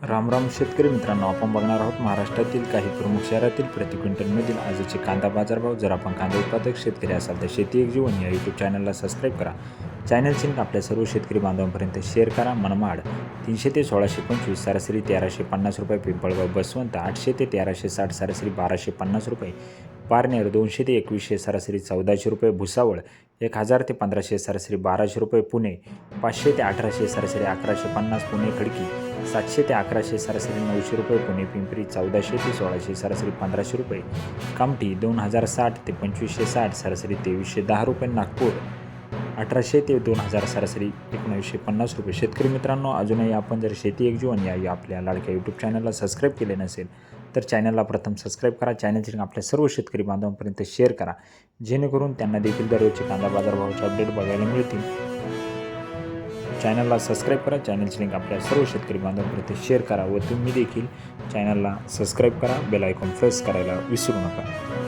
राम शेतकरी मित्रांनो, आपण बघणार आहोत महाराष्ट्रातील काही प्रमुख शहरातील प्रति क्विंटलमधील आजचे कांदा बाजारभाव। जर आपण कांदा उत्पादक शेतकरी असाल तर शेती एक जीवन या यूट्यूब चॅनलला सबस्क्राईब करा। चॅनलची लिंक आपल्या सर्व शेतकरी बांधवांपर्यंत शेअर करा। मनमाड 300 ते 1625 सरासरी 1350 रुपये, पिंपळगाव बसवंत 800 ते 1360 सरासरी 1250 रुपये, पारनेर 200 ते 2100 सरासरी 1400 रुपये, भुसावळ 1000 ते 1500 सरासरी 1200 रुपये, पुणे 500 ते 1800 सरासरी 1150, पुणे खडकी 700 ते 1100 सरासरी 900 रुपये, पुणे पिंपरी 1400 ते 1600 सरासरी 1500 रुपये, कामठी 2060 ते 2560 सरासरी 2310 रुपये, नागपूर 1800 ते 2000 सरासरी 1950 रुपये। शेतकरी मित्रांनो, अजूनही आपण जर शेती एक जीवन या आपल्या लाडक्या यूट्यूब चॅनलला सबस्क्राईब केले नसेल तर चॅनलला प्रथम सबस्क्राईब करा। चॅनलची लिंक आपल्या सर्व शेतकरी बांधवांपर्यंत शेअर करा, जेणेकरून त्यांना देखील दररोजचे कांदा बाजारभावाचे अपडेट बघायला मिळतील। चॅनलला सबस्क्राईब करा, चॅनलची लिंक आपल्या सर्व शेतकरी बांधवांपर्यंत शेअर करा व तुम्ही देखील चॅनलला सबस्क्राईब करा, बेल आयकॉन प्रेस करायला विसरू नका।